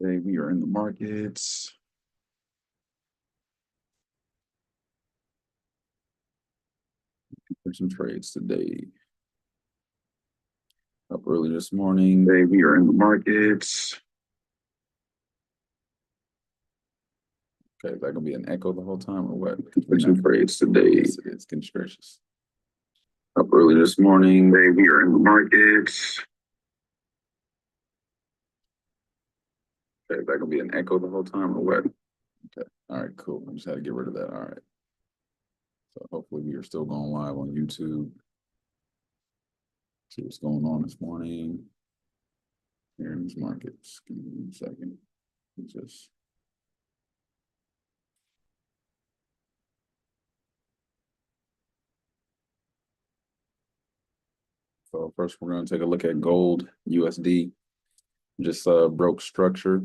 Today we are in the markets. For some trades today. Up early this morning. Today we are in the markets. Okay, is that gonna be an echo the whole time or what? For some trades today. Yes, it is. Getting gracious. Up early this morning. Today we are in the markets. Okay, is that gonna be an echo the whole time or what? Okay. All right, cool. I just had to get rid of that. All right. So hopefully we are still going live on YouTube. See what's going on this morning here in these markets. Give me 1 second. Just so first we're going to take a look at gold USD. Just broke structure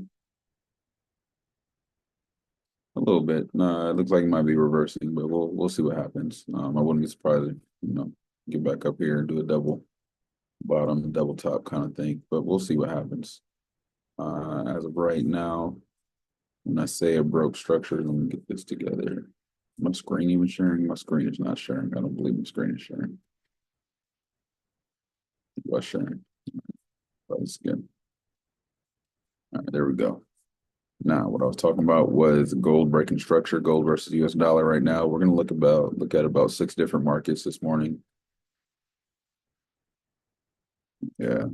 a little bit. It looks like it might be reversing, but we'll see what happens. I wouldn't be surprised if get back up here and do a double bottom, double top kind of thing. But we'll see what happens. As of right now, when I say a broke structure, let me get this together. My screen even sharing? My screen is not sharing. I don't believe my screen is sharing. What's sharing? Let's get. All right, there we go. Now, what I was talking about was gold breaking structure, gold versus US dollar right now. We're going to look at about 6 different markets this morning. Yeah.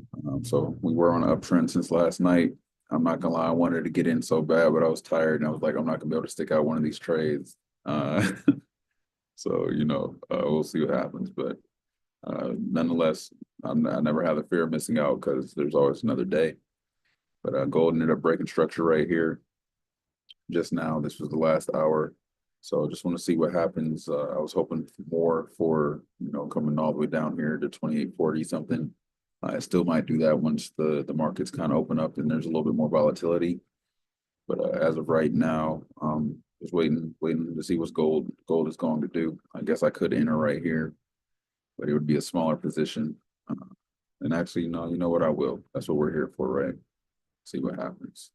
So we were on an uptrend since last night. I'm not gonna lie, I wanted to get in so bad, but I was tired and I was like, I'm not gonna be able to stick out one of these trades. So, we'll see what happens. But nonetheless, I never have the fear of missing out because there's always another day. But gold ended up breaking structure right here just now. This was the last hour. So just want to see what happens. I was hoping more for, coming all the way down here to 2840 something. I still might do that once the markets kind of open up and there's a little bit more volatility. But as of right now, just waiting to see what gold is going to do. I guess I could enter right here, but it would be a smaller position. And actually, you know what? I will. That's what we're here for, right? See what happens.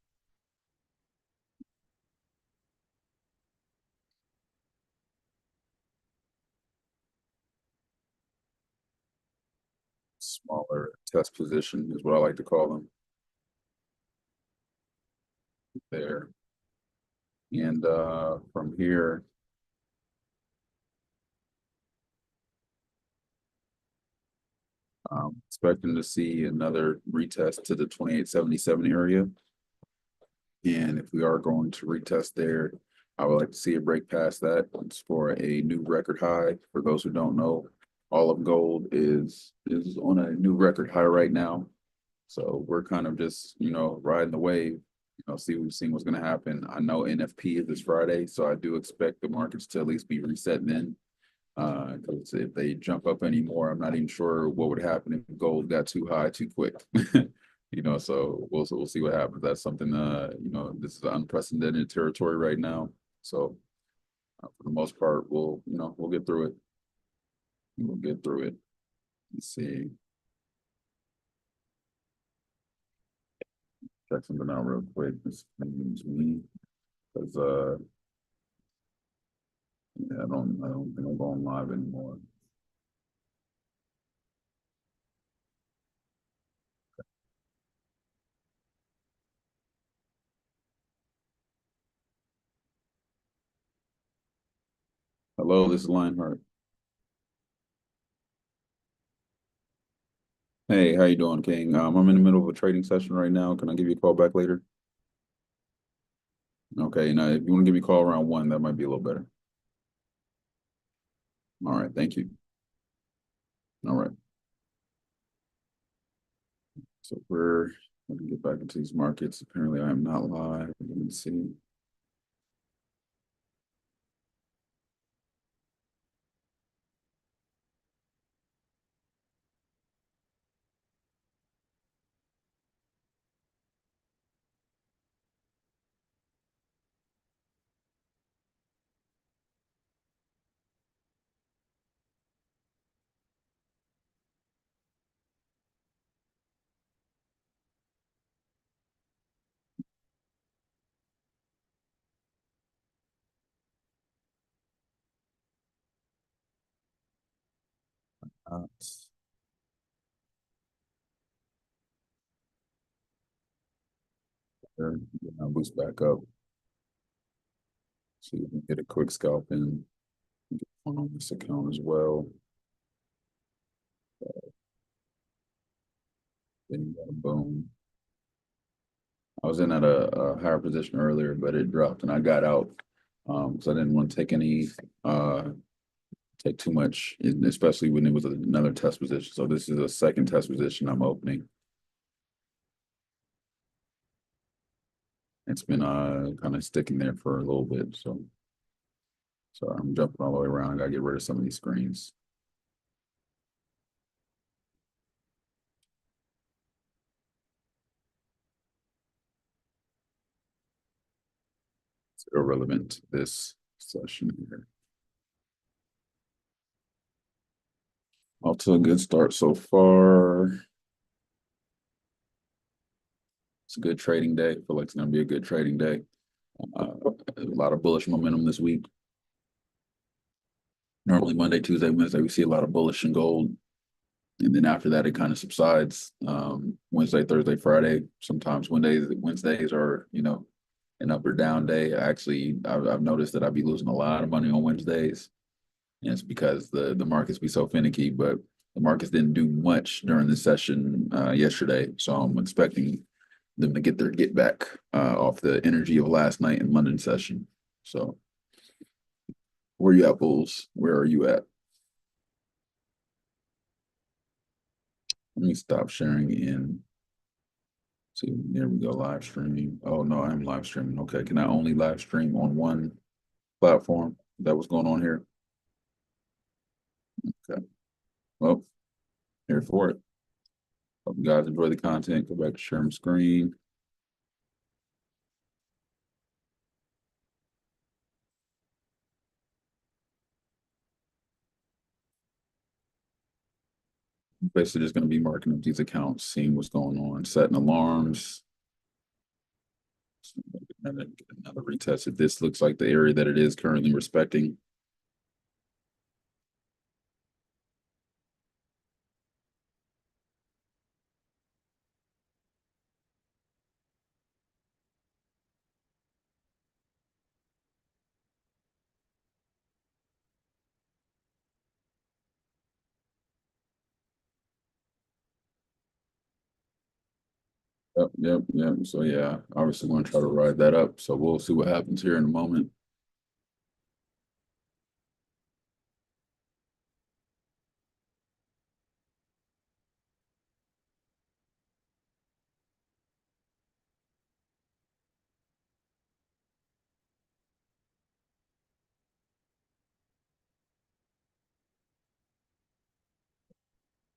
Smaller test position is what I like to call them. There. And from here, expecting to see another retest to the 2877 area. And if we are going to retest there, I would like to see it break past that. It's for a new record high. For those who don't know, all of gold is on a new record high right now. So we're kind of just, riding the wave, seeing what's going to happen. I know NFP is this Friday, so I do expect the markets to at least be reset then. Because if they jump up anymore, I'm not even sure what would happen if gold got too high too quick. So we'll see what happens. That's something this is unprecedented territory right now. So for the most part, we'll get through it. We'll get through it. Let's see. Check something out real quick. This means me because yeah, I don't think I'm going live anymore. Hello, this is Lionheart. Hey, how you doing, King? I'm in the middle of a trading session right now. Can I give you a call back later? Okay, now if you want to give me a call around 1, that might be a little better. All right, thank you. All right. So we're going to get back into these markets. Apparently, I am not live. Let me see. Uh, boost back up. See if we can get a quick scalp in. Get one on this account as well. Then you got a boom. I was in at a higher position earlier, but it dropped and I got out. Because I didn't want to take any take too much, especially when it was another test position. So this is a second test position I'm opening. It's been kind of sticking there for a little bit. So I'm jumping all the way around. I gotta get rid of some of these screens. It's irrelevant to this session here. Off to a good start so far. It's a good trading day. I feel like it's gonna be a good trading day. A lot of bullish momentum this week. Normally Monday, Tuesday, Wednesday, we see a lot of bullish in gold. And then after that, it kind of subsides. Wednesday, Thursday, Friday. Sometimes Wednesdays are, an up or down day. I've noticed that I'd be losing a lot of money on Wednesdays. And it's because the markets be so finicky, but the markets didn't do much during the session yesterday. So I'm expecting them to get their get back off the energy of last night in London session. So where you at, Bulls? Where are you at? Let me stop sharing in. See, there we go, live streaming. Oh no, I'm live streaming. Okay, can I only live stream on one platform? Is that what's going on here? Okay, well, here for it. Hope you guys enjoy the content. Go back to sharing screen. Basically just going to be marking up these accounts, seeing what's going on, setting alarms. Another retest. If this looks like the area that it is currently respecting. Yep. So yeah, obviously going to try to ride that up. So we'll see what happens here in a moment.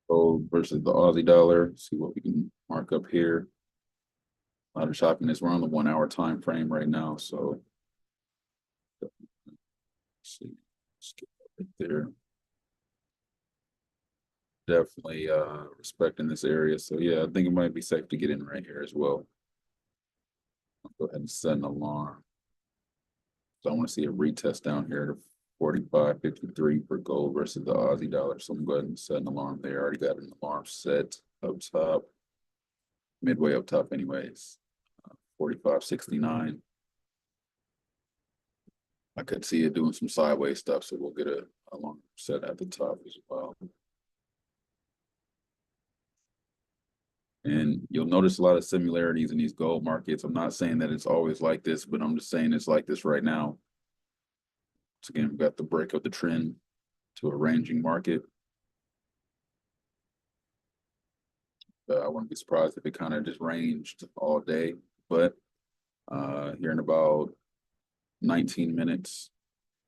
Gold versus the Aussie dollar. See what we can mark up here. A lot of choppiness. We're on the 1 hour time frame right now. So let's see. Skip right there. Definitely respecting this area. So yeah, I think it might be safe to get in right here as well. I'll go ahead and set an alarm. So I want to see a retest down here to 45.53 for gold versus the Aussie dollar. So I'm going to set an alarm there. I already got an alarm set up top, midway up top anyways. 45.69. I could see it doing some sideways stuff, so we'll get a alarm set at the top as well. And you'll notice a lot of similarities in these gold markets. I'm not saying that it's always like this, but I'm just saying it's like this right now. So again, we've got the break of the trend to a ranging market. I wouldn't be surprised if it kind of just ranged all day, but here in about 19 minutes,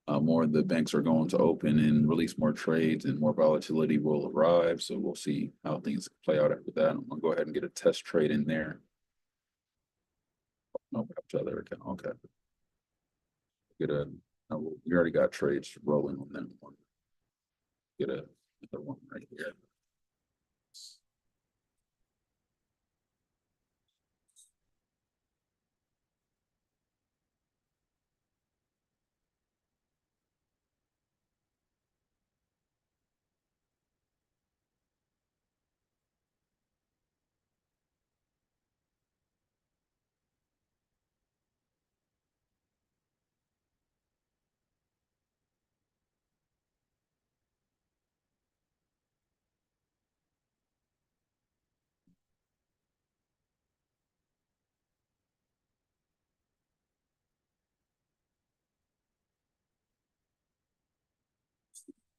more of the banks are going to open and release more trades and more volatility will arrive. So we'll see how things play out after that. I'm gonna go ahead and get a test trade in there. No, other account. Okay. Get a, oh, we already got trades rolling on that one. Get another one right here.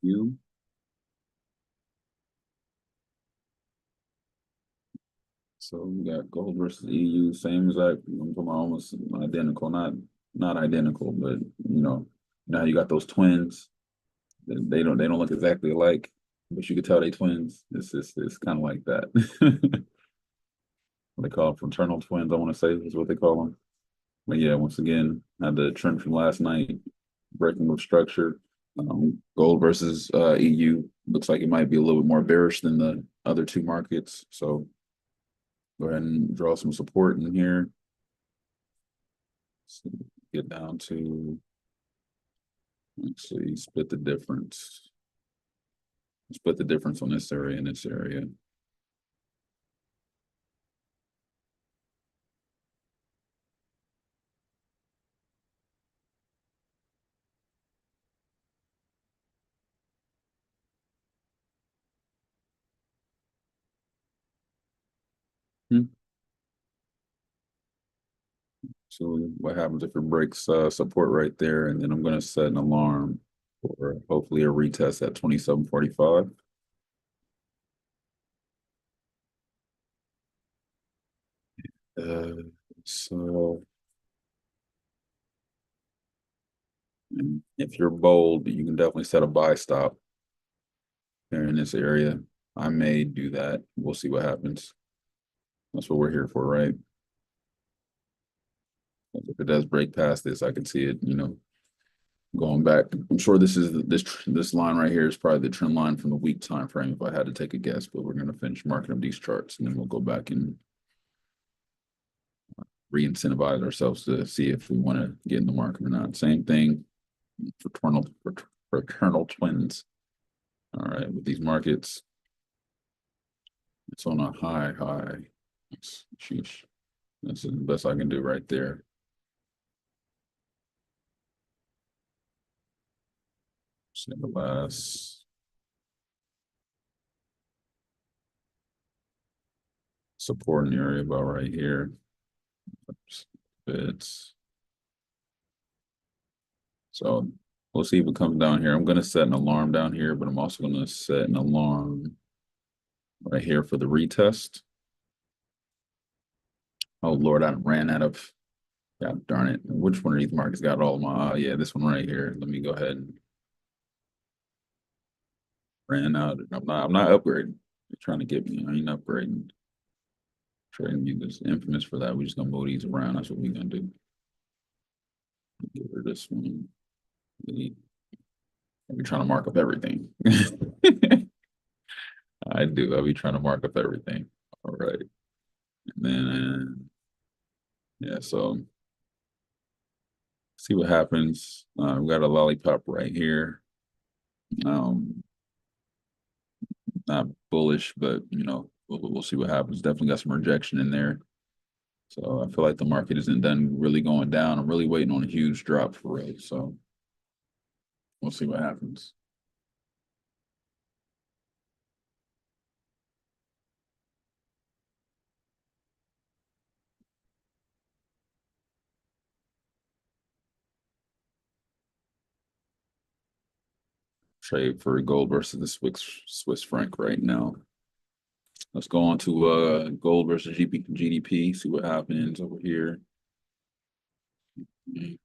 You. So we got gold versus EU, same exact. I'm talking about almost identical, not identical, but now you got those twins. They don't look exactly alike, but you could tell they twins. It's kind of like that. What they call them, fraternal twins, I want to say is what they call them. But yeah, once again, had the trend from last night, breaking with structure. Gold versus EU looks like it might be a little bit more bearish than the other two markets. So go ahead and draw some support in here. So get down to, let's see, split the difference. Split the difference on this area and this area. Hmm. So what happens if it breaks support right there? And then I'm going to set an alarm for hopefully a retest at 27.45. Uh, so if you're bold, you can definitely set a buy stop there in this area. I may do that. We'll see what happens. That's what we're here for, right? If it does break past this, I can see it, going back. I'm sure this line right here is probably the trend line from the week time frame if I had to take a guess, but we're going to finish marking up these charts and then we'll go back and re-incentivize ourselves to see if we want to get in the market or not. Same thing fraternal twins. All right, with these markets, it's on a high. Sheesh. That's the best I can do right there. Set the last support in the area about right here. Fits. So we'll see if it comes down here. I'm going to set an alarm down here, but I'm also going to set an alarm right here for the retest. Oh Lord, I ran out of, God darn it. Which one of these markets got all my, yeah, this one right here. Let me go ahead and ran out. I'm not upgrading. They're trying to get me. I ain't upgrading. Trading you is infamous for that. We just gonna move these around. That's what we're gonna do. Get rid of this one. I'll be trying to mark up everything. I do. I'll be trying to mark up everything. All right. And then, yeah, so see what happens. We got a lollipop right here. Not bullish, but we'll see what happens. Definitely got some rejection in there. So I feel like the market isn't done really going down. I'm really waiting on a huge drop for real. So we'll see what happens. Trade for gold versus the Swiss franc right now. Let's go on to gold versus GDP, see what happens over here. And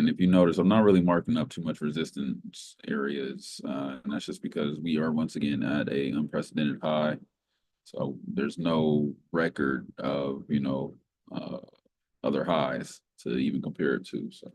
if you notice, I'm not really marking up too much resistance areas. And that's just because we are once again at a unprecedented high. So there's no record of, other highs to even compare it to. So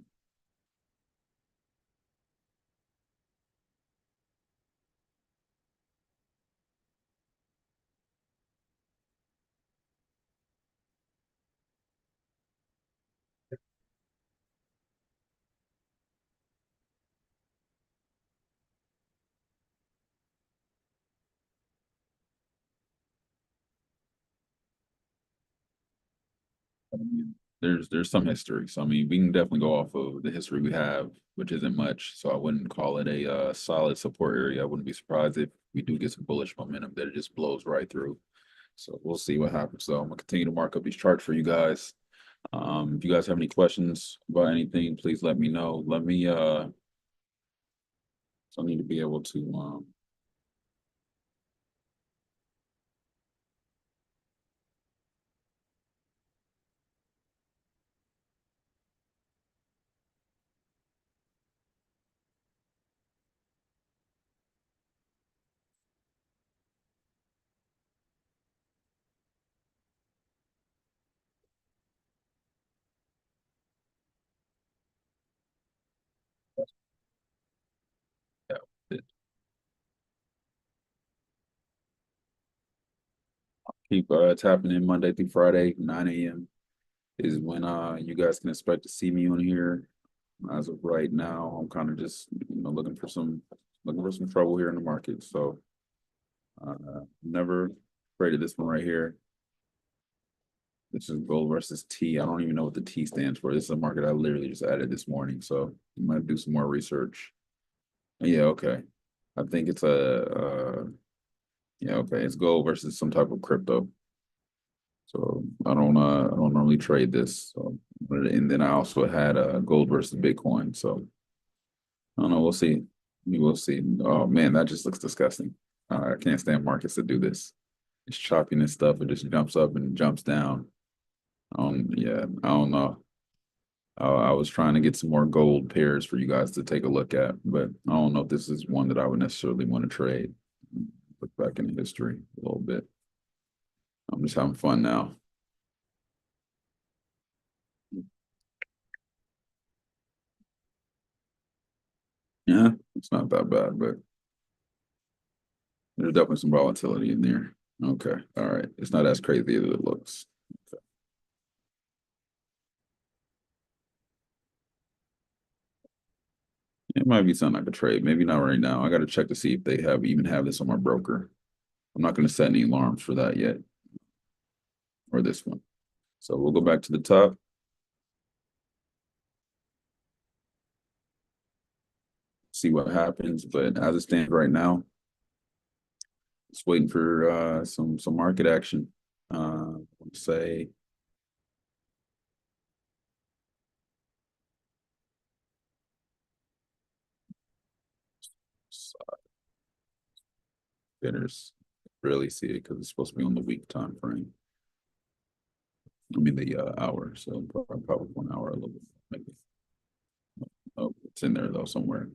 I mean, there's some history. So I mean, we can definitely go off of the history we have, which isn't much. So I wouldn't call it a solid support area. I wouldn't be surprised if we do get some bullish momentum that it just blows right through. So we'll see what happens. So I'm gonna continue to mark up these charts for you guys. If you guys have any questions about anything, please let me know. So I need to be able to yeah, keep tapping in Monday through Friday, 9 a.m. is when you guys can expect to see me on here. As of right now, I'm kind of just looking for some trouble here in the market. So never traded this one right here. This is gold versus T. I don't even know what the T stands for. This is a market I literally just added this morning. So I might do some more research. Yeah, okay. I think it's yeah, okay. It's gold versus some type of crypto. So I don't normally trade this. So and then I also had gold versus Bitcoin. So I don't know. We'll see. We will see. Oh man, that just looks disgusting. I can't stand markets that do this. It's chopping and stuff. It just jumps up and jumps down. Yeah, I don't know. I was trying to get some more gold pairs for you guys to take a look at, but I don't know if this is one that I would necessarily want to trade. Look back in history a little bit. I'm just having fun now. Yeah, it's not that bad, but there's definitely some volatility in there. Okay, all right. It's not as crazy as it looks. Okay. It might be something I could trade. Maybe not right now. I got to check to see if they have even have this on my broker. I'm not going to set any alarms for that yet, or this one. So we'll go back to the top. See what happens. But as it stands right now, just waiting for some market action. Say bidders really see it because it's supposed to be on the week time frame. I mean the hour, so probably 1 hour a little bit maybe. Oh, it's in there though somewhere.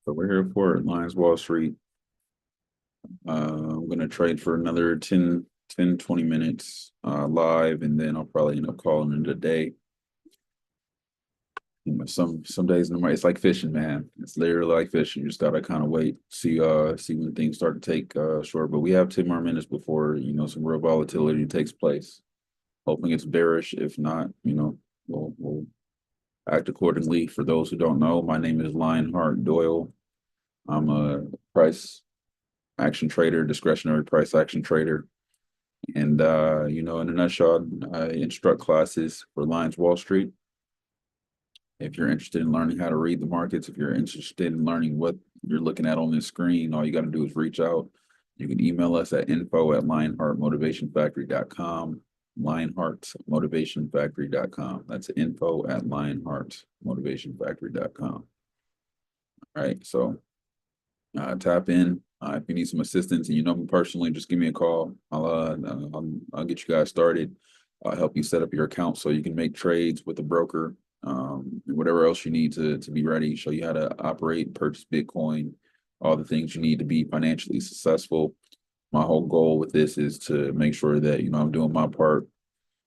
So we're here for Lions Wall Street. I'm gonna trade for another 20 minutes live, and then I'll probably end up calling it a day. You know, some days in the market, it's like fishing, man. It's literally like fishing. You just gotta kind of wait, see when things start to take short. But we have 10 more minutes before, some real volatility takes place. Hoping it's bearish. If not, we'll act accordingly. For those who don't know, my name is Lionheart Doyle. I'm a price action trader, discretionary price action trader. And in a nutshell, I instruct classes for Lions Wall Street. If you're interested in learning how to read the markets, if you're interested in learning what you're looking at on the screen, all you got to do is reach out. You can email us at info@lionheartmotivationfactory.com, lionheartmotivationfactory.com. That's info@lionheartmotivationfactory.com. All right, so tap in. If you need some assistance and you know me personally, just give me a call. I'll get you guys started. I'll help you set up your account so you can make trades with a broker, whatever else you need to be ready. Show you how to operate, purchase Bitcoin, all the things you need to be financially successful. My whole goal with this is to make sure that I'm doing my part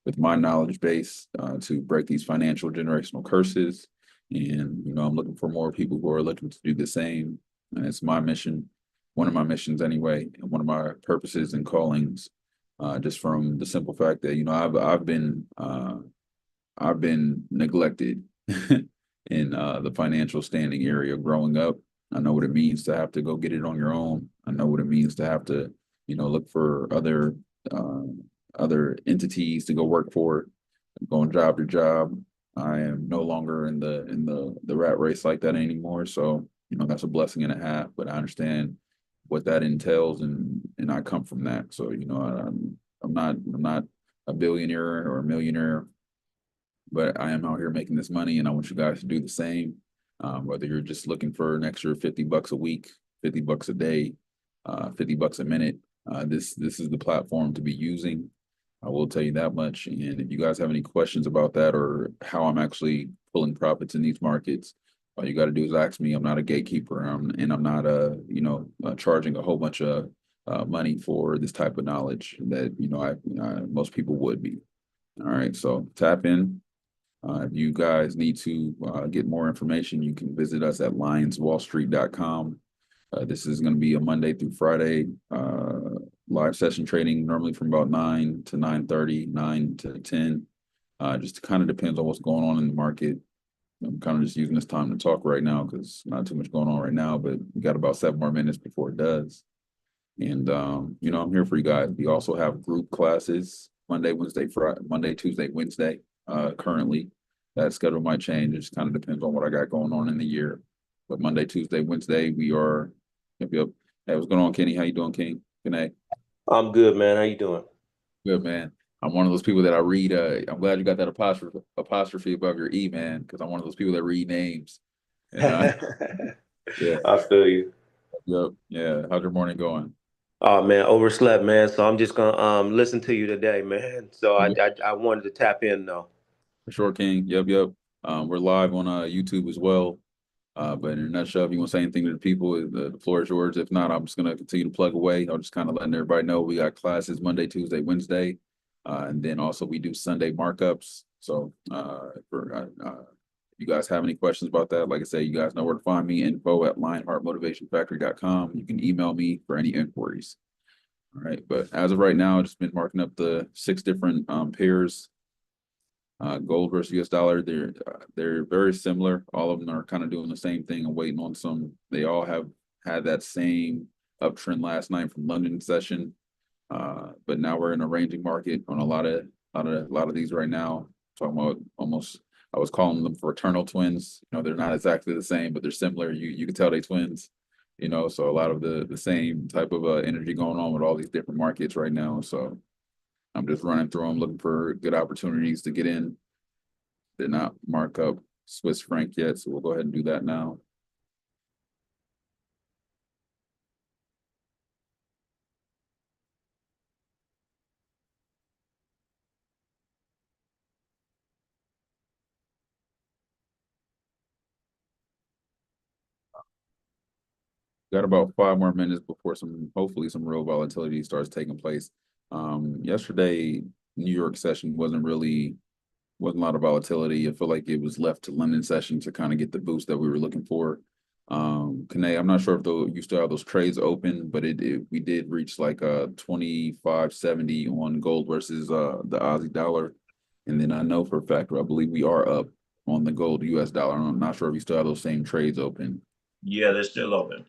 with my knowledge base to break these financial generational curses. And I'm looking for more people who are looking to do the same. And it's my mission, one of my missions anyway, and one of my purposes and callings. Just from the simple fact that I've been neglected in the financial standing area growing up. I know what it means to have to go get it on your own. I know what it means to have to, look for uh, other entities to go work for, going job to job. I am no longer in the rat race like that anymore. So, that's a blessing and a half, but I understand what that entails and I come from that. So, I'm not a billionaire or a millionaire, but I am out here making this money and I want you guys to do the same. Whether you're just looking for an extra 50 bucks a week, 50 bucks a day, 50 bucks a minute, this is the platform to be using. I will tell you that much. And if you guys have any questions about that or how I'm actually pulling profits in these markets, all you got to do is ask me. I'm not a gatekeeper, and I'm not charging a whole bunch of money for this type of knowledge that most people would be. All right, so tap in. If you guys need to get more information, you can visit us at lionswallstreet.com. This is going to be a Monday through Friday live session trading, normally from about 9 to 9:30, 9 to 10. Just kind of depends on what's going on in the market. I'm kind of just using this time to talk right now because not too much going on right now, but we got about 7 more minutes before it does. And I'm here for you guys. We also have group classes Monday, Wednesday, Friday, Monday, Tuesday, Wednesday. Currently, that schedule might change. It just kind of depends on what I got going on in the year. But Monday, Tuesday, Wednesday, we are. Yep. Hey, what's going on, Kenny? How you doing, King? Good. I'm good, man. How you doing? Good, man. I'm one of those people that I read. I'm glad you got that apostrophe above your E, man, because I'm one of those people that read names. And yeah, I feel you. yep, yeah. How's your morning going? Oh man, overslept, man. So I'm just gonna listen to you today, man. So I wanted to tap in though. For sure, King. Yep. We're live on YouTube as well. But in a nutshell, if you want to say anything to the people, the floor is yours. If not, I'm just going to continue to plug away. I'm just kind of letting everybody know we got classes Monday, Tuesday, Wednesday. And then also we do Sunday markups. So if you guys have any questions about that, like I say, you guys know where to find me, info@lionheartmotivationfactory.com. You can email me for any inquiries. All right. But as of right now, I've just been marking up the 6 different pairs. Gold versus US dollar, they're very similar. All of them are kind of doing the same thing and waiting on some. They all have had that same uptrend last night from London session. But now we're in a ranging market on a lot of these right now. Talking about almost, I was calling them fraternal twins. They're not exactly the same, but they're similar. You can tell they twins. So a lot of the same type of energy going on with all these different markets right now. So I'm just running through them, looking for good opportunities to get in. Did not mark up Swiss franc yet, so we'll go ahead and do that now. Got about 5 more minutes before hopefully some real volatility starts taking place. Yesterday, New York session wasn't a lot of volatility. I feel like it was left to London session to kind of get the boost that we were looking for. Kane, I'm not sure if you still have those trades open, but we did reach like 25.70 on gold versus the Aussie dollar. And then I know for a fact, or I believe we are up on the gold US dollar. I'm not sure if you still have those same trades open. Yeah, they're still open.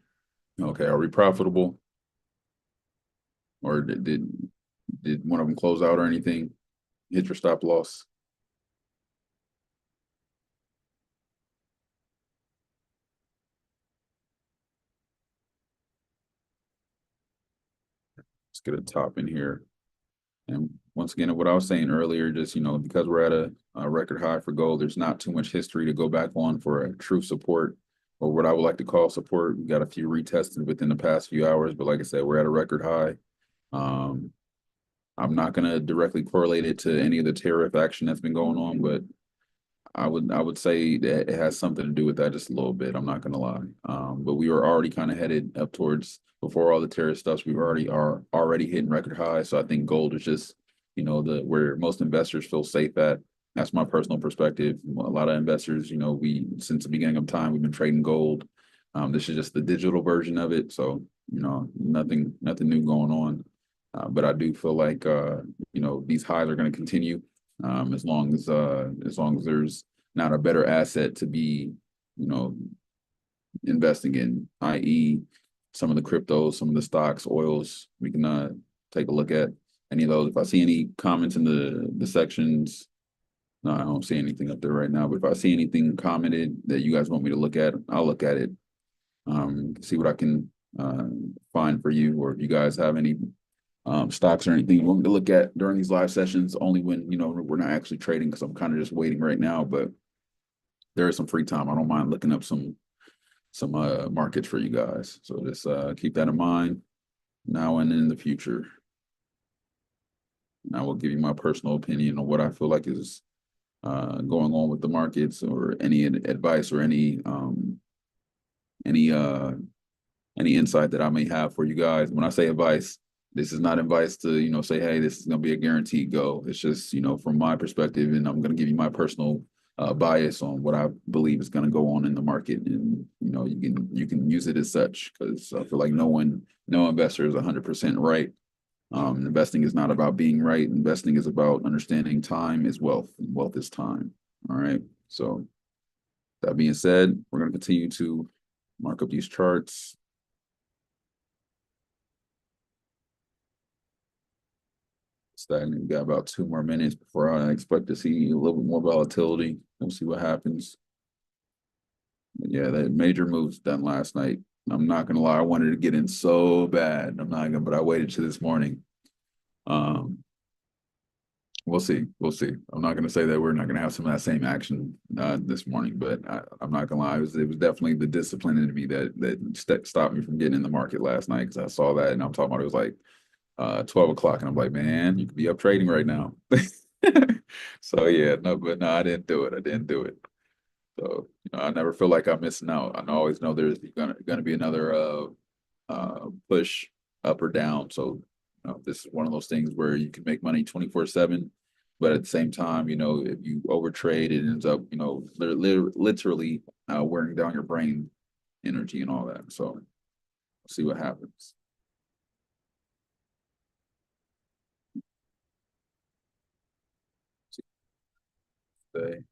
Okay, are we profitable? Or did one of them close out or anything? Hit your stop loss? Let's get a top in here. And once again, what I was saying earlier, just, because we're at a record high for gold, there's not too much history to go back on for a true support, or what I would like to call support. We got a few retested within the past few hours, but like I said, we're at a record high. I'm not going to directly correlate it to any of the tariff action that's been going on, but I would say that it has something to do with that just a little bit. I'm not going to lie. But we were already kind of headed up towards, before all the tariff stuff, we are already hitting record highs. So I think gold is just, where most investors feel safe at. That's my personal perspective. A lot of investors, since the beginning of time, we've been trading gold. This is just the digital version of it. So, nothing new going on. But I do feel like, these highs are going to continue. As long as there's not a better asset to be, investing in, i.e., some of the cryptos, some of the stocks, oils. We can take a look at any of those. If I see any comments in the sections, no, I don't see anything up there right now. But if I see anything commented that you guys want me to look at, I'll look at it. See what I can find for you, or if you guys have any stocks or anything you want me to look at during these live sessions, only when, you know, we're not actually trading, because I'm kind of just waiting right now, but there is some free time. I don't mind looking up some markets for you guys. So just keep that in mind now and in the future. And I will give you my personal opinion on what I feel like is going on with the markets, or any advice or any insight that I may have for you guys. When I say advice, this is not advice to, you know, say, hey, this is going to be a guaranteed go. It's just, you know, from my perspective, and I'm going to give you my personal bias on what I believe is going to go on in the market. And, you know, you can use it as such, because I feel like no investor is 100% right. Investing is not about being right. Investing is about understanding time is wealth, and wealth is time. All right. So that being said, we're going to continue to mark up these charts. Stagnant. We got about 2 more minutes before I expect to see a little bit more volatility. We'll see what happens. But yeah, that major moves done last night. I'm not gonna lie, I wanted to get in so bad. But I waited to this morning. We'll see. We'll see. I'm not gonna say that we're not gonna have some of that same action this morning, but I'm not gonna lie. It was definitely the discipline in me that stopped me from getting in the market last night, because I saw that, and I'm talking about, it was like 12 o'clock, and I'm like, man, you could be up trading right now. So yeah, no, I didn't do it. I didn't do it. So, you know, I never feel like I'm missing out. I always know there's gonna be another push up or down. So, you know, this is one of those things where you can make money 24/7, but at the same time, you know, if you overtrade, it ends up, you know, literally wearing down your brain energy and all that. So we'll see what happens. Today.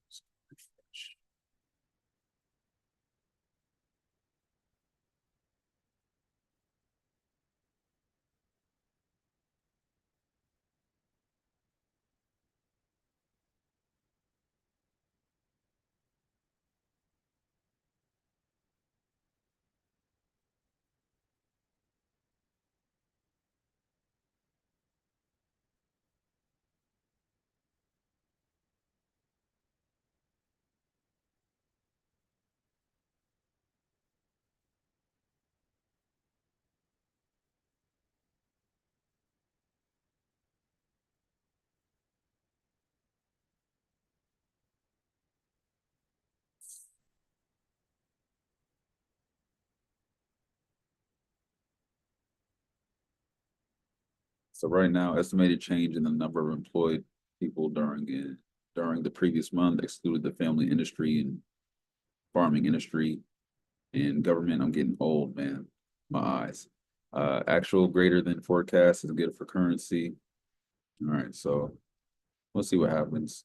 So right now, estimated change in the number of employed people during the previous month excluded the family industry and farming industry and government. I'm getting old, man. My eyes. Actual greater than forecast is good for currency. All right, so we'll see what happens.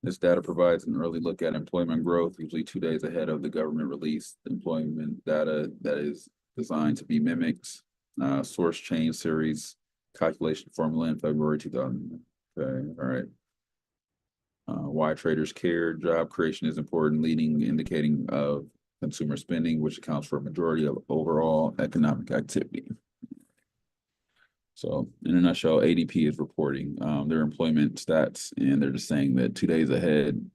This data provides an early look at employment growth, usually 2 days ahead of the government released employment data that is designed to be mimicked. Source change series calculation formula in February 2000. Okay, all right. Why traders care. Job creation is important, leading indicating of consumer spending, which accounts for a majority of overall economic activity. So in a nutshell, ADP is reporting their employment stats, and they're just saying that 2 days ahead.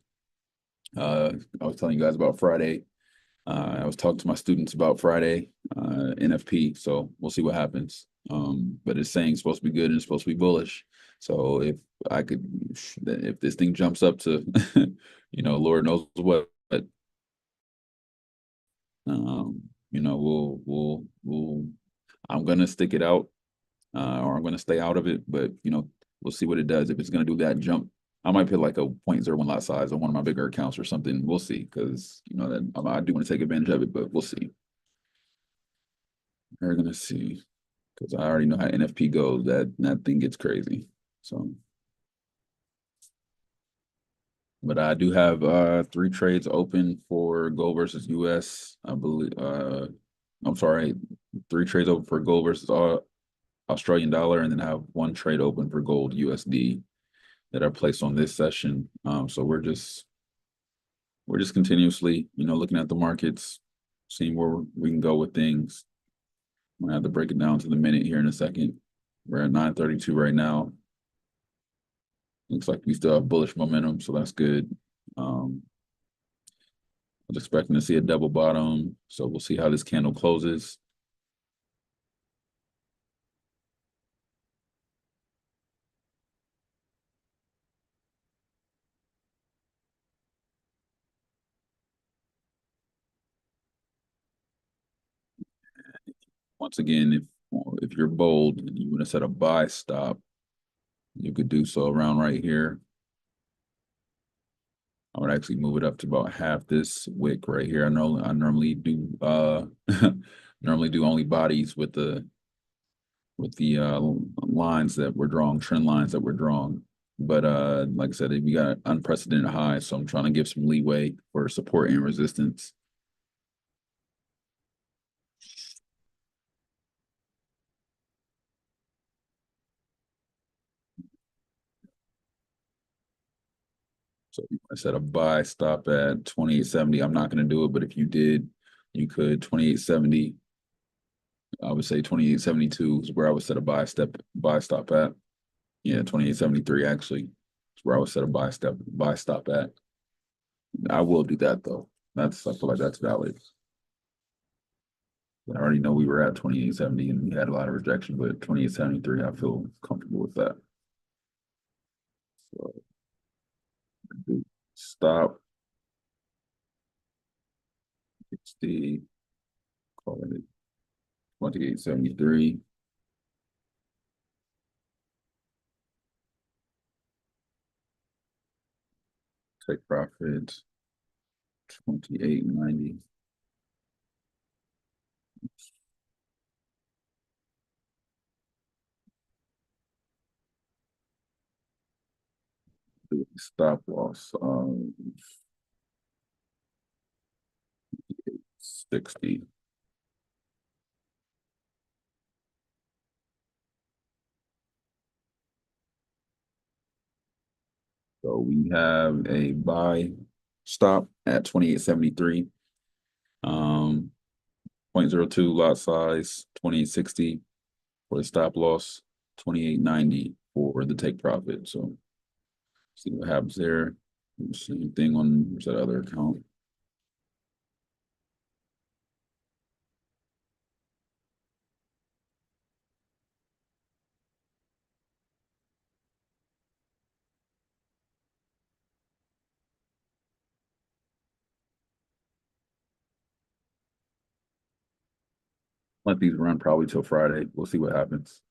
I was telling you guys about Friday. I was talking to my students about Friday, NFP. So we'll see what happens. But it's saying it's supposed to be good and it's supposed to be bullish. So if this thing jumps up to, you know, Lord knows what, you know, I'm gonna stick it out, or I'm gonna stay out of it. But you know, we'll see what it does. If it's gonna do that jump, I might put like a 0.01 lot size on one of my bigger accounts or something. We'll see, because you know that I do want to take advantage of it, but we'll see. We're gonna see, because I already know how NFP goes. That thing gets crazy. So, but I do have 3 trades open for gold versus US. I believe. I'm sorry, 3 trades open for gold versus Australian dollar, and then I have 1 trade open for gold USD that are placed on this session. So we're just continuously, you know, looking at the markets, seeing where we can go with things. I'm gonna have to break it down to the minute here in a second. We're at 9:32 right now. Looks like we still have bullish momentum, so that's good. I was expecting to see a double bottom, so we'll see how this candle closes. Once again, if you're bold and you want to set a buy stop, you could do so around right here. I would actually move it up to about half this wick right here. I normally do normally do only bodies with the lines that we're drawing, trend lines that we're drawing. But like I said, we got unprecedented highs, so I'm trying to give some leeway for support and resistance. So if I set a buy stop at 28.70. I'm not going to do it, but if you did, you could 28.70. I would say 28.72 is where I would set a buy stop at. Yeah, 28.73 actually is where I would set a buy stop at. I will do that though. I feel like that's valid. I already know we were at 28.70 and we had a lot of rejection, but 28.73, I feel comfortable with that. So stop. 60, call it 28.73. Take profit 28.90. Stop loss 60. So we have a buy stop at 28.73. 0.02 lot size, 28.60 for the stop loss, 28.90 for the take profit. So see what happens there. Same thing on where's that other account. Let these run probably till Friday. We'll see what happens.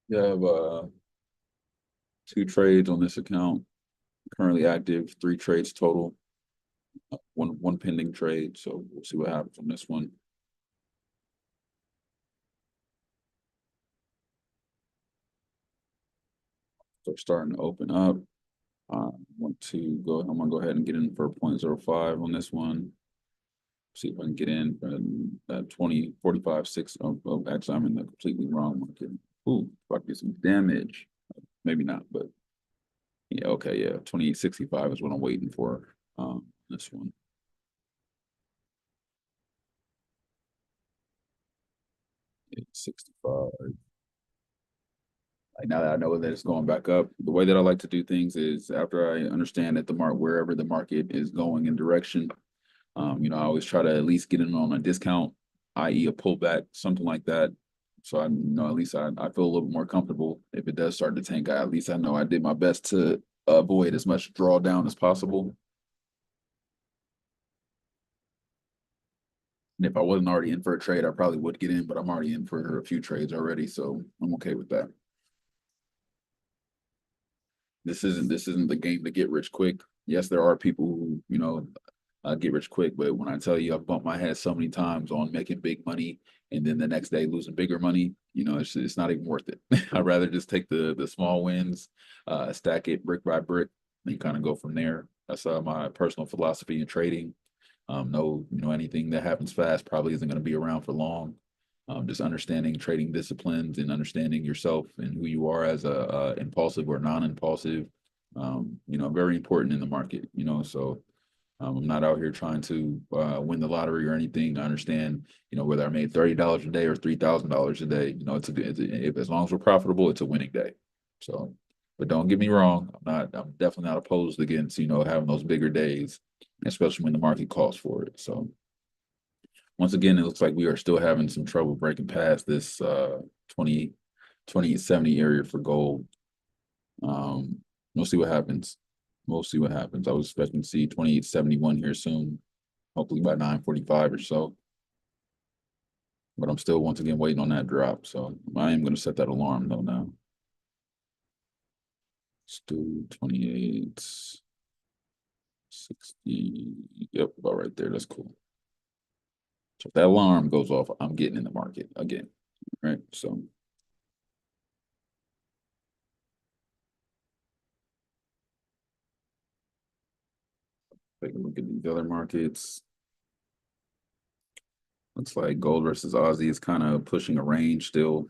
You have 2 trades on this account, currently active, 3 trades total, one pending trade. So we'll see what happens on this one. They're starting to open up. I'm gonna go ahead and get in for 0.05 on this one. See if I can get in at 20.45.6. Oh, actually, I'm in the completely wrong market. Ooh, if I can get some damage. Maybe not, but yeah, okay, yeah. 28.65 is what I'm waiting for. This one. 65. Like now that I know that it's going back up, the way that I like to do things is after I understand that wherever the market is going in direction, I always try to at least get in on a discount, i.e. a pullback, something like that. So at least I feel a little more comfortable if it does start to tank. At least I know I did my best to avoid as much drawdown as possible. And if I wasn't already in for a trade, I probably would get in, but I'm already in for a few trades already, so I'm okay with that. this isn't the game to get rich quick. Yes, there are people who, get rich quick, but when I tell you I've bumped my head so many times on making big money and then the next day losing bigger money, it's not even worth it. I'd rather just take the small wins, stack it brick by brick, and kind of go from there. That's my personal philosophy in trading. Anything that happens fast probably isn't going to be around for long. Just understanding trading disciplines and understanding yourself and who you are as a impulsive or non-impulsive, very important in the market, so I'm not out here trying to win the lottery or anything. I understand, whether I made $30 a day or $3,000 a day, as long as we're profitable, it's a winning day. So, but don't get me wrong, I'm definitely not opposed against, having those bigger days, especially when the market calls for it. So once again, it looks like we are still having some trouble breaking past this 2870 area for gold. We'll see what happens. We'll see what happens. I was expecting to see 2871 here soon, hopefully by 9:45 or so. But I'm still once again waiting on that drop. So I am going to set that alarm though now. Let's do 2860. Yep, about right there. That's cool. So if that alarm goes off, I'm getting in the market again. All right. So take a look at these other markets. Looks like gold versus Aussie is kind of pushing a range still.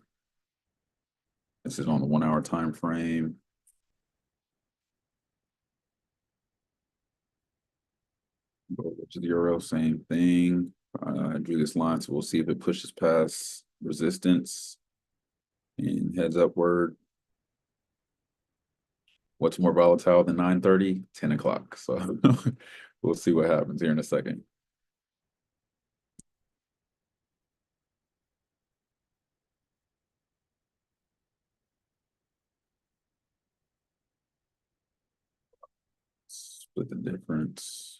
This is on the 1 hour time frame. Gold versus euro, same thing. I drew this line, so we'll see if it pushes past resistance and heads upward. What's more volatile than 9:30? 10 o'clock. So we'll see what happens here in a second. Split the difference.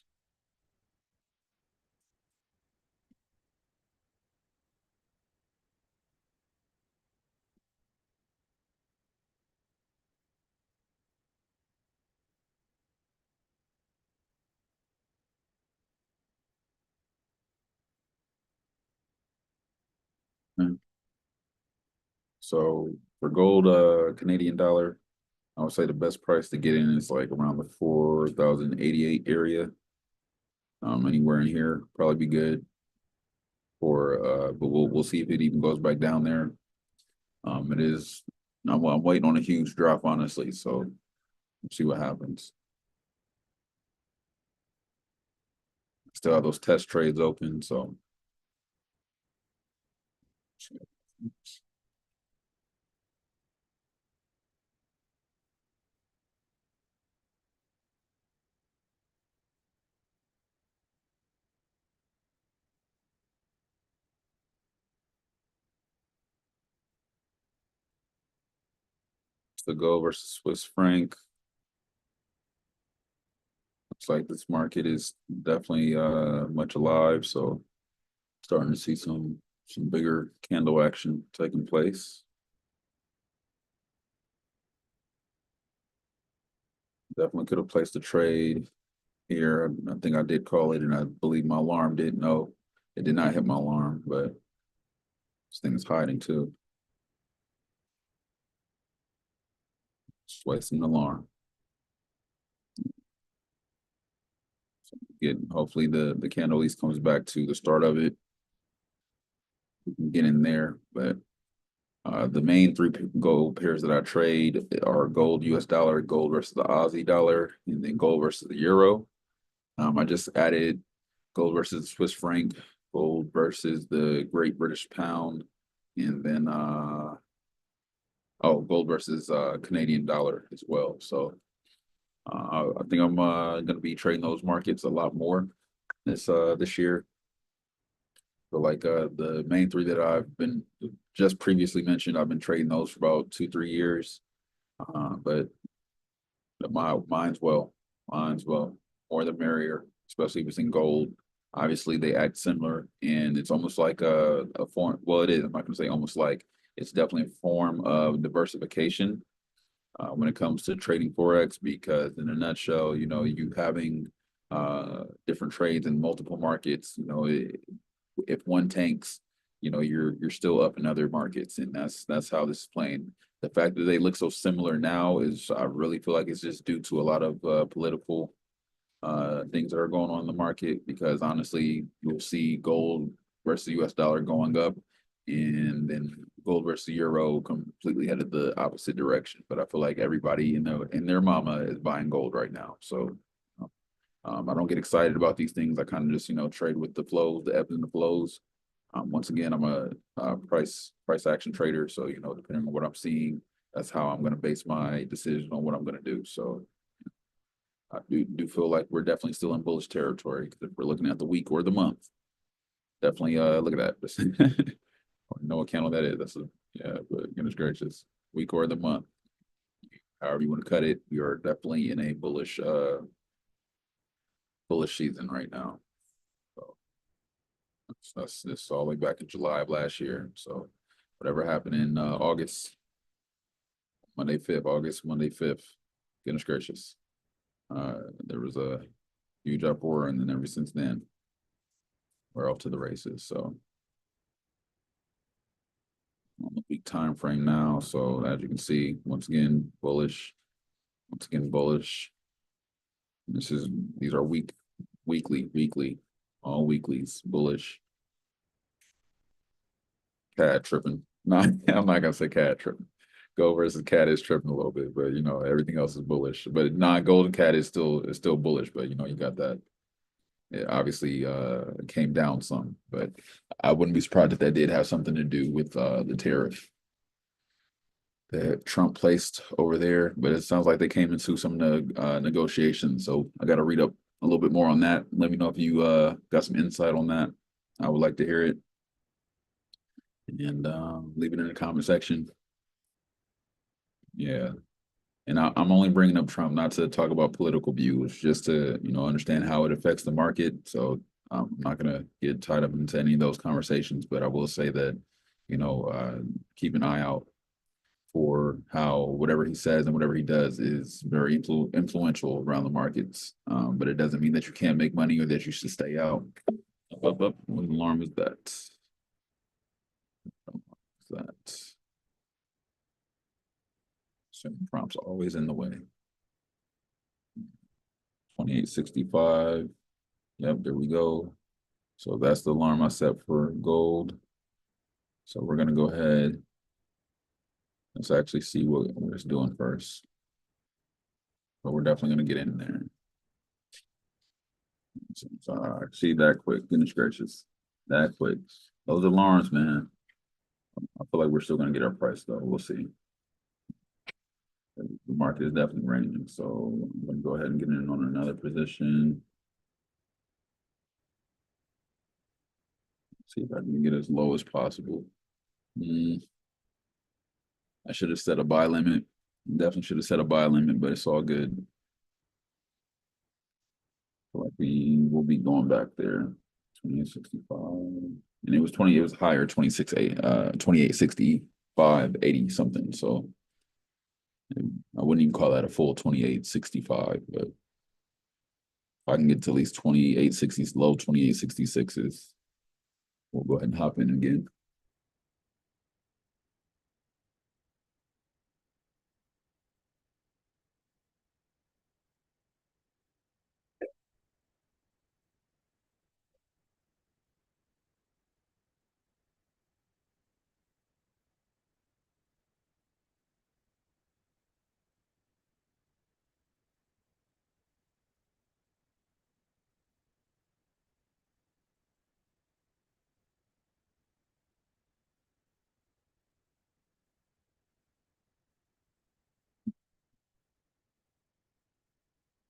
So for gold, Canadian dollar, I would say the best price to get in is like around the 4,088 area. Anywhere in here probably be good. But we'll see if it even goes back down there. It is. I'm waiting on a huge drop, honestly. So we'll see what happens. Still have those test trades open, so. The gold versus Swiss franc. Looks like this market is definitely much alive, so starting to see some bigger candle action taking place. Definitely could have placed a trade here. I think I did call it, and I believe my alarm did. No, it did not hit my alarm, but this thing is hiding too. Just wasting an alarm. Hopefully the candle at least comes back to the start of it. We can get in there, but the main three gold pairs that I trade are gold, US dollar, gold versus the Aussie dollar, and then gold versus the euro. I just added gold versus the Swiss franc, gold versus the Great British pound, and then gold versus Canadian dollar as well. So I think I'm going to be trading those markets a lot more this year. But like the main three that I've been just previously mentioned, I've been trading those for about 2-3 years. But mine's well, more the merrier, especially if it's in gold. Obviously, they act similar, and it's almost like a form. Well, it is. I'm not going to say almost like. It's definitely a form of diversification. when it comes to trading Forex, because in a nutshell, you know, you having different trades in multiple markets, you know, if one tanks, you know, you're still up in other markets, and that's how this is playing. The fact that they look so similar now is, I really feel like it's just due to a lot of political things that are going on in the market, because honestly, you'll see gold versus US dollar going up, and then gold versus euro completely headed the opposite direction. But I feel like everybody, you know, and their mama is buying gold right now. So I don't get excited about these things. I kind of just, you know, trade with the flows, the ebbs and the flows. Once again, I'm a price action trader. So, you know, depending on what I'm seeing, that's how I'm going to base my decision on what I'm going to do. So I do feel like we're definitely still in bullish territory, because if we're looking at the week or the month, definitely look at that. Know what candle that is. That's a, yeah, but goodness gracious, week or the month, however you want to cut it, we are definitely in a bullish season right now. So that's this all the way back in July of last year. So whatever happened in August, Monday 5th, goodness gracious. There was a huge uproar, and then ever since then, we're off to the races. So on the week time frame now. So as you can see, once again, bullish. Once again, bullish. These are weekly, all weeklies, bullish. CAD tripping. No, I'm not gonna say CAD tripping. Gold versus CAD is tripping a little bit, but you know, everything else is bullish. But non-golden CAD is still bullish, but you know, you got that. It obviously came down some, but I wouldn't be surprised if that did have something to do with the tariff that Trump placed over there. But it sounds like they came into some negotiations. So I got to read up a little bit more on that. Let me know if you got some insight on that. I would like to hear it. And leave it in the comment section. Yeah. And I'm only bringing up Trump not to talk about political views, just to, you know, understand how it affects the market. So I'm not going to get tied up into any of those conversations, but I will say that, you know, keep an eye out for how whatever he says and whatever he does is very influential around the markets. But it doesn't mean that you can't make money or that you should stay out. What alarm is that? Certain prompts are always in the way. 2865. Yep, there we go. So that's the alarm I set for gold. So we're gonna go ahead. Let's actually see what it's doing first. But we're definitely gonna get in there. So I see that quick. Goodness gracious, that quick. Those alarms, man. I feel like we're still gonna get our price though. We'll see. The market is definitely ranging, so I'm gonna go ahead and get in on another position. See if I can get as low as possible. I should have set a buy limit. Definitely should have set a buy limit, but it's all good. Feel like we will be going back there. 2865. And it was higher, 2865, 80 something. So I wouldn't even call that a full 2865, but if I can get to at least 2860s, low 2866s, we'll go ahead and hop in again.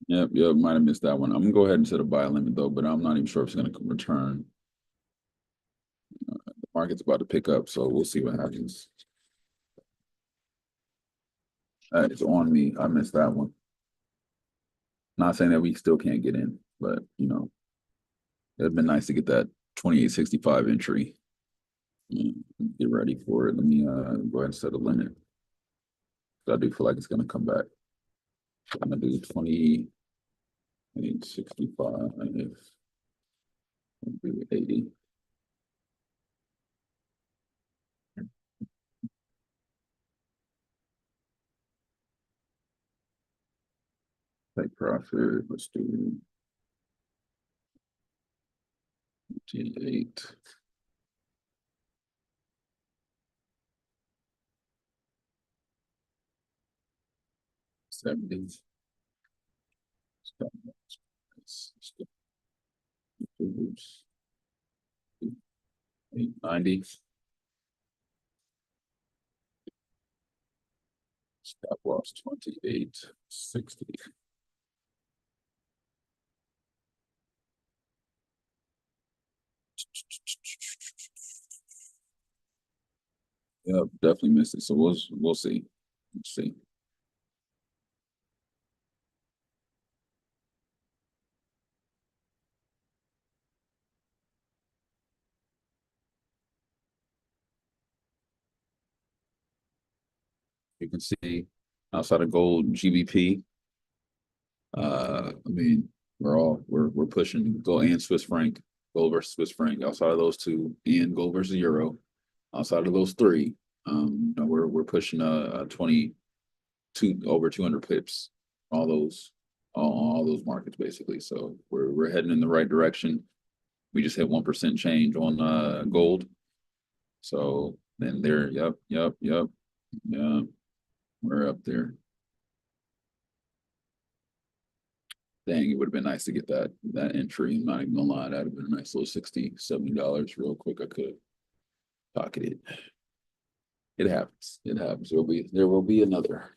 Yep, might have missed that one. I'm gonna go ahead and set a buy limit though, but I'm not even sure if it's gonna return. The market's about to pick up, so we'll see what happens. It's on me. I missed that one. Not saying that we still can't get in, but you know, it'd been nice to get that 2865 entry. Get ready for it. Let me go ahead and set a limit. I do feel like it's gonna come back. I'm gonna do 2865. Do 80. Take profit. Let's do 28. $70. $890. Stop loss 2860. Yeah, definitely missed it. So we'll see. Let's see. You can see outside of gold GBP. I mean, we're pushing gold and Swiss franc, gold versus Swiss franc. Outside of those two, and gold versus euro. Outside of those three, we're pushing a 22 over 200 pips. All those markets basically. So we're heading in the right direction. We just hit 1% change on gold. So then there, yep, yeah, we're up there. Dang, it would have been nice to get that entry. I'm not even gonna lie, that'd have been a nice little $60-$70 real quick. I could pocket it. It happens. It happens. There will be another.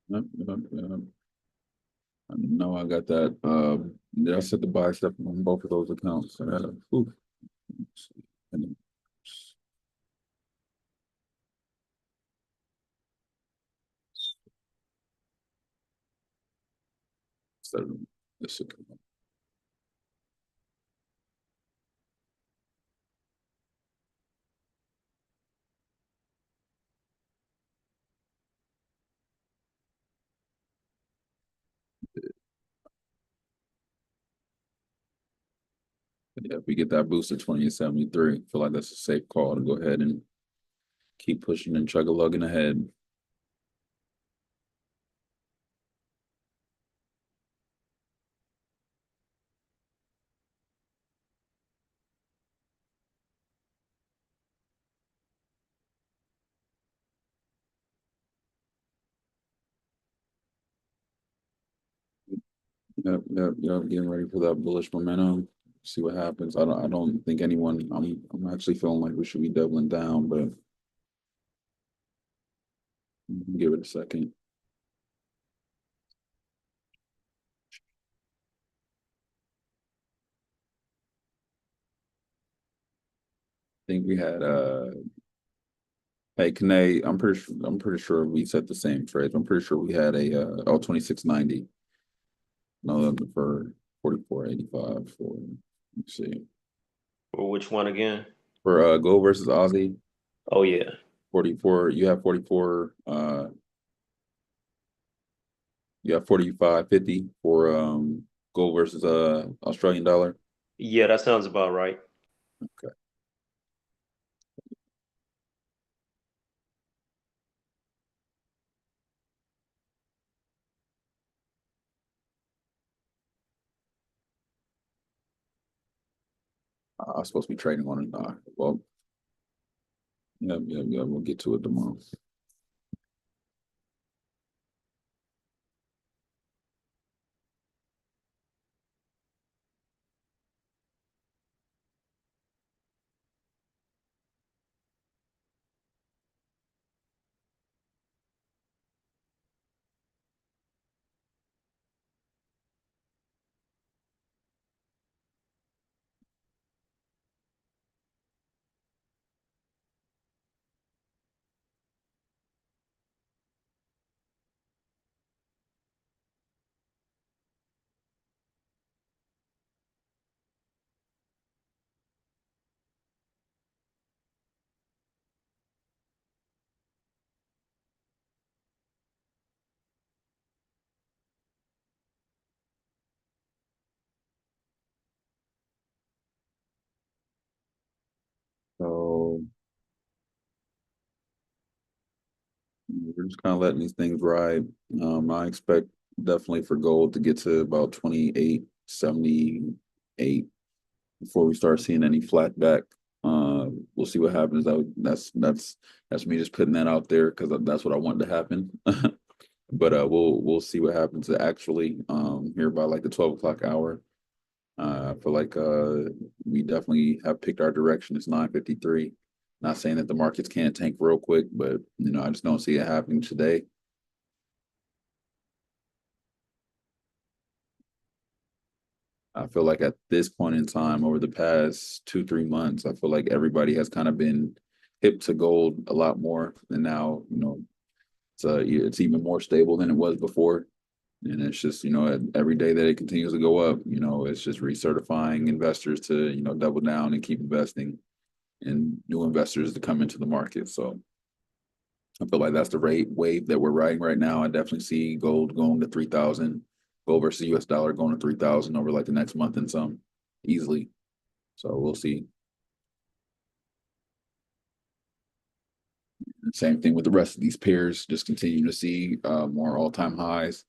Yep, yep, yep. I know I got that. Did I set the buy stuff on both of those accounts? Oof. And then- instead of this account. Yeah, if we get that boost at 2873, I feel like that's a safe call to go ahead and keep pushing and chug-a-lugging ahead. Yep, getting ready for that bullish momentum. See what happens. I don't think anyone, I'm actually feeling like we should be doubling down, but give it a second. I think we had hey Kane, I'm pretty sure we set the same trades. I'm pretty sure we had a L 2690. No, for 4485 for let's see. Or which one again? For gold versus Aussie, Oh yeah. 44, you have 45.50 for gold versus Australian dollar. Yeah, that sounds about right. Okay. I was supposed to be trading on it. Well, yeah. We'll get to it tomorrow. we're just kind of letting these things ride. I expect definitely for gold to get to about 28.78 before we start seeing any flat back. We'll see what happens. That's me just putting that out there because that's what I want to happen. But we'll see what happens actually here by like the 12 o'clock hour. I feel like we definitely have picked our direction. It's 9:53. Not saying that the markets can't tank real quick, but I just don't see it happening today. I feel like at this point in time, over the past 2, 3 months, I feel like everybody has kind of been hip to gold a lot more, and now it's even more stable than it was before. And it's just every day that it continues to go up, it's just recertifying investors to double down and keep investing, and new investors to come into the market. So I feel like that's the rate wave that we're riding right now. I definitely see gold going to 3,000, gold versus US dollar going to 3,000 over like the next month and some easily. So we'll see. Same thing with the rest of these pairs, just continue to see more all-time highs.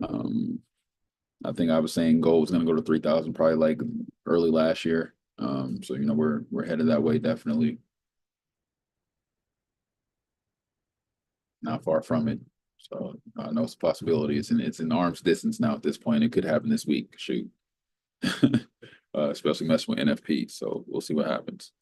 I think I was saying gold was going to go to 3,000 probably like early last year. So we're headed that way definitely. Not far from it. So I know it's a possibility. It's in arm's distance now at this point. It could happen this week. Shoot. Especially messing with NFP. So we'll see what happens.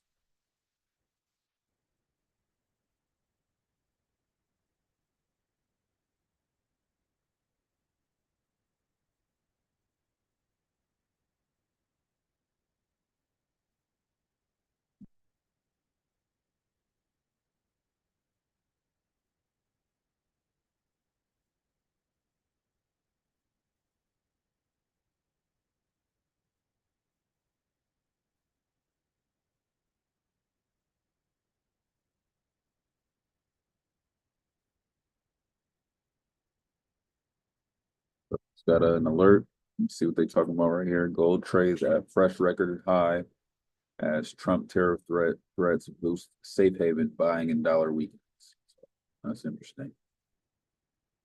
It's got an alert. Let's see what they're talking about right here. Gold trades at fresh record high as Trump tariff threats boost safe haven buying in dollar weakness. So that's interesting.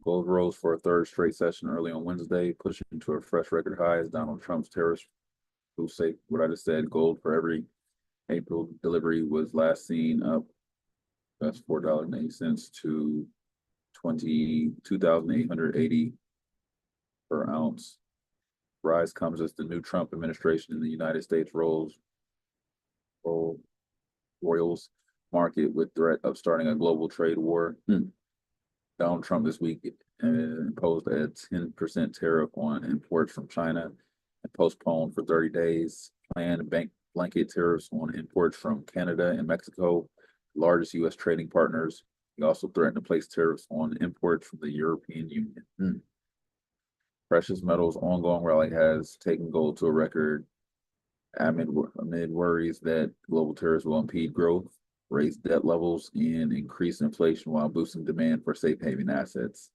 Gold rose for a third straight session early on Wednesday, pushing to a fresh record high as Donald Trump's tariffs boost safe. What I just said, gold for every April delivery was last seen up. That's $4.80 to 22,880 per ounce. Rise comes as the new Trump administration in the United States royals market with threat of starting a global trade war. Donald Trump this week imposed a 10% tariff on imports from China and postponed for 30 days planned blanket tariffs on imports from Canada and Mexico, largest U.S. trading partners. He also threatened to place tariffs on imports from the European Union. Precious metals ongoing rally has taken gold to a record amid worries that global tariffs will impede growth, raise debt levels, and increase inflation while boosting demand for safe haven assets.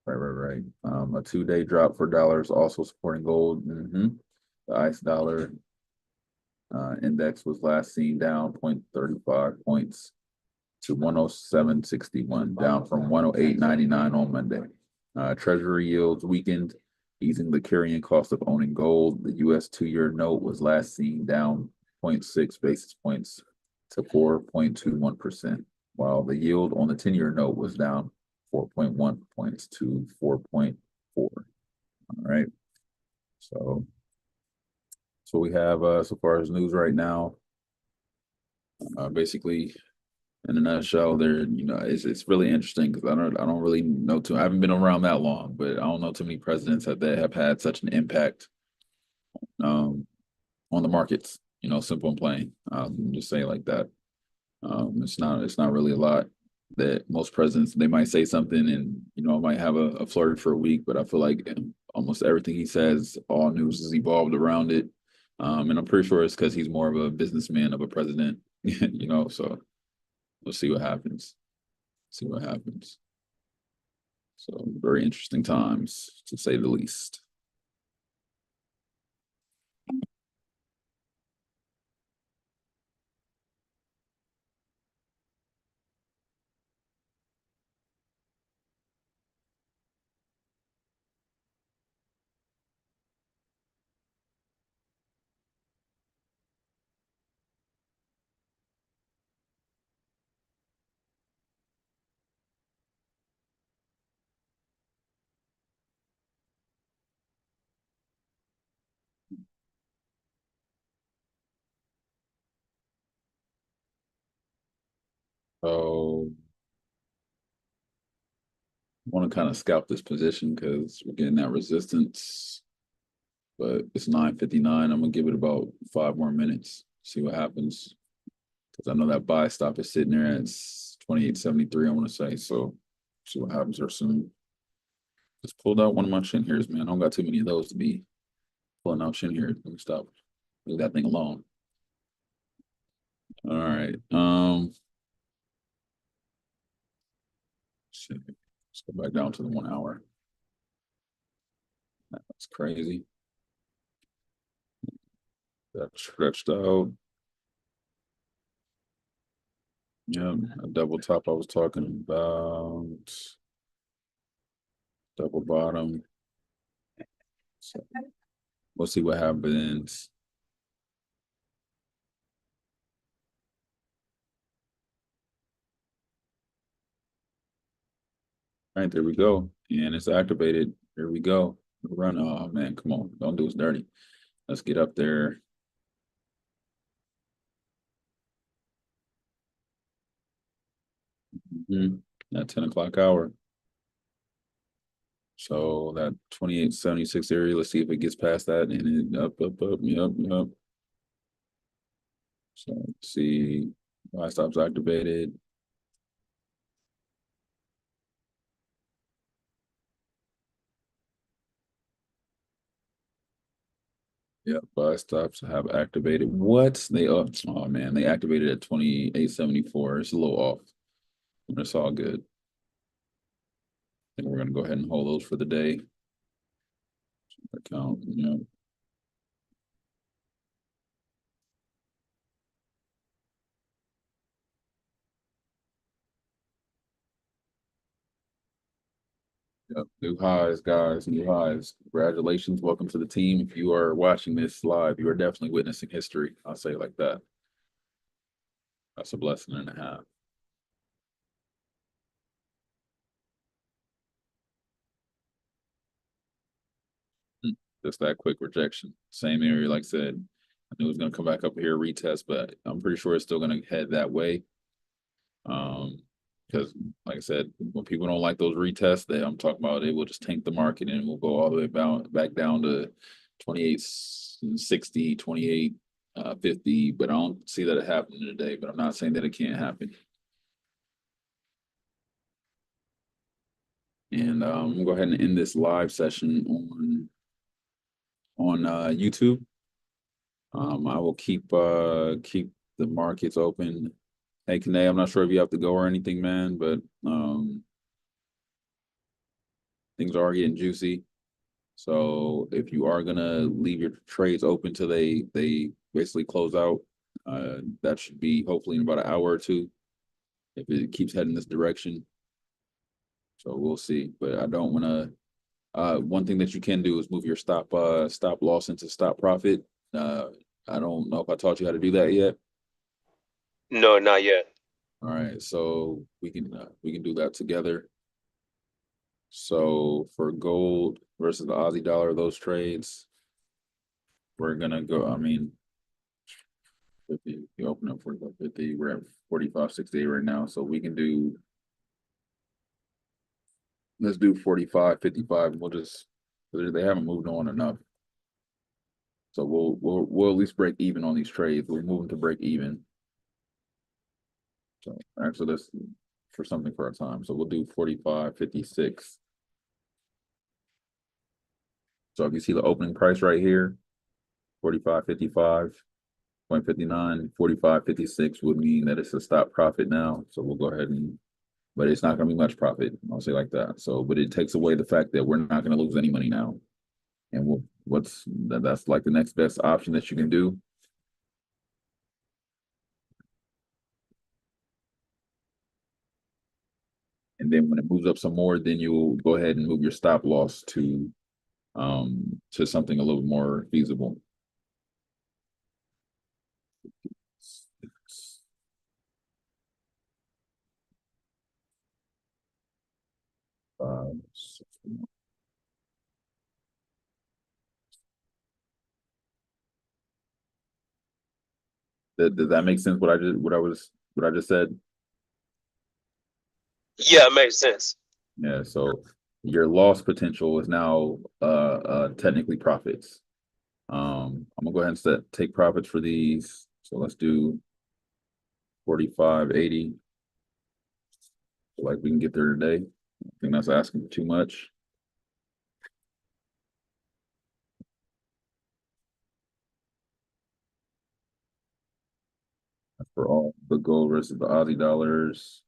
Right. A 2-day drop for dollars also supporting gold. The ICE dollar index was last seen down 0.35 points to 107.61, down from 108.99 on Monday. Treasury yields weakened, easing the carrying cost of owning gold. The U.S. 2-year note was last seen down 0.6 basis points to 4.21%, while the yield on the 10-year note was down 4.1 points to 4.4. All right. So we have so far as news right now. Basically, in a nutshell, it's really interesting because I don't really know I haven't been around that long, but I don't know too many presidents that have had such an impact on the markets. Simple and plain. Just say it like that. It's not really a lot that most presidents, they might say something and might have a flirt for a week, but I feel like almost everything he says, all news is evolved around it. And I'm pretty sure it's because he's more of a businessman of a president, so we'll see what happens. See what happens. So very interesting times, to say the least. So want to kind of scalp this position because we're getting that resistance, but it's 9:59. I'm gonna give it about 5 more minutes, see what happens. Because I know that buy stop is sitting there at 28.73, I want to say. So see what happens there soon. Just pulled out one of my shin hairs, man. I don't got too many of those to be pulling out shin hairs. Let me stop. Leave that thing alone. All right. Shit. Let's go back down to the 1 hour. That's crazy. That stretched out. Yeah, a double top I was talking about. Double bottom. So we'll see what happens. All right, there we go. And it's activated. Here we go. Run. Oh man, come on. Don't do us dirty. Let's get up there. That 10 o'clock hour. So that 28.76 area, let's see if it gets past that and it up, yep. So let's see, buy stops activated. Yeah, buy stops have activated. What? They up, oh man, they activated at 28.74. It's a little off. But it's all good. I think we're gonna go ahead and hold those for the day. Account, yeah. Yep, new highs, guys, new highs. Congratulations, welcome to the team. If you are watching this live, you are definitely witnessing history. I'll say it like that. That's a blessing and a half. Just that quick rejection. Same area, like I said. I knew it was gonna come back up here, retest, but I'm pretty sure it's still gonna head that way. Because like I said, when people don't like those retests, that I'm talking about, it will just tank the market and we'll go all the way back down to 28.60, 28.50. But I don't see that it happening today. But I'm not saying that it can't happen. And I'm gonna go ahead and end this live session on YouTube. I will keep the markets open. Hey, Kane, I'm not sure if you have to go or anything, man, but things are getting juicy. So if you are gonna leave your trades open till they basically close out, that should be hopefully in about an hour or two, if it keeps heading this direction. So we'll see. But I don't want to. One thing that you can do is move your stop loss into stop profit. I don't know if I taught you how to do that yet. No, not yet. All right, so we can do that together. So for gold versus the Aussie dollar, those trades, we're gonna go. I mean, 50. You open up 45.50. We're at 45.68 right now, so we can do. Let's do 45.55. We'll just they haven't moved on enough. So we'll at least break even on these trades. We're moving to break even. So actually, that's for something for our time. So we'll do 45.56. So if you see the opening price right here, 45.55.59, 45.56 would mean that it's a stop profit now. So we'll go ahead and, but it's not going to be much profit. I'll say like that. So, but it takes away the fact that we're not going to lose any money now. And that's like the next best option that you can do. And then when it moves up some more, then you'll go ahead and move your stop loss to something a little more feasible. Does that make sense? What I just said? Yeah, it makes sense. Yeah, so your loss potential is now technically profits. I'm gonna go ahead and take profits for these. So let's do 45.80. Like we can get there today. I think that's asking too much. For all the gold versus the Aussie dollars.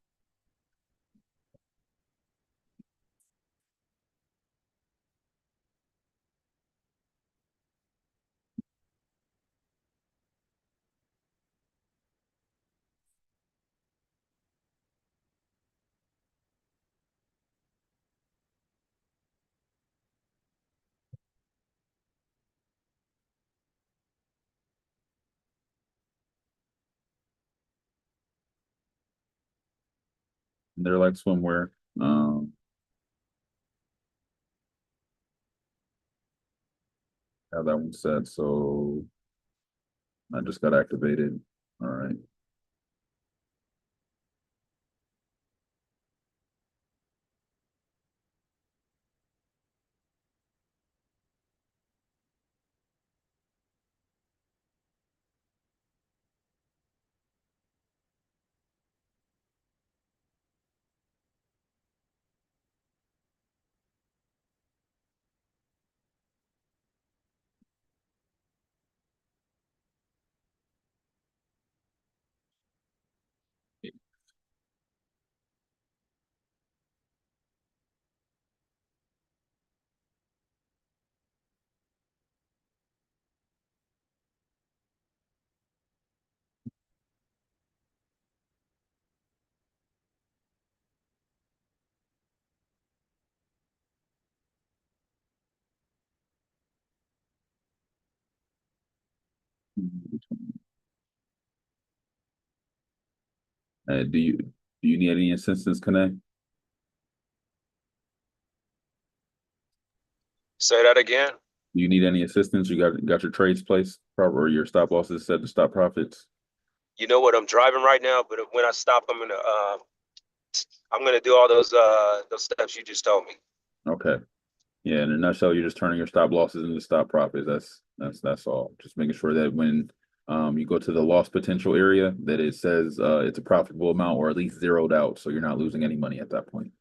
They're like swimwear. Have that one set. So I just got activated. All right. Do you need any assistance, Connect? Say that again. Do you need any assistance? You got your trades placed, or your stop losses set to stop profits? You know what? I'm driving right now, but when I stop, I'm gonna do all those steps you just told me. Okay. Yeah, in a nutshell, you're just turning your stop losses into stop profits. That's all. Just making sure that when you go to the loss potential area, that it says it's a profitable amount or at least zeroed out, so you're not losing any money at that point.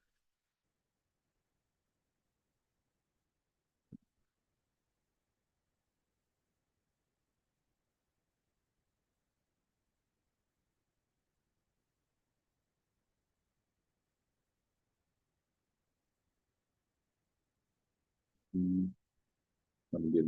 Let me get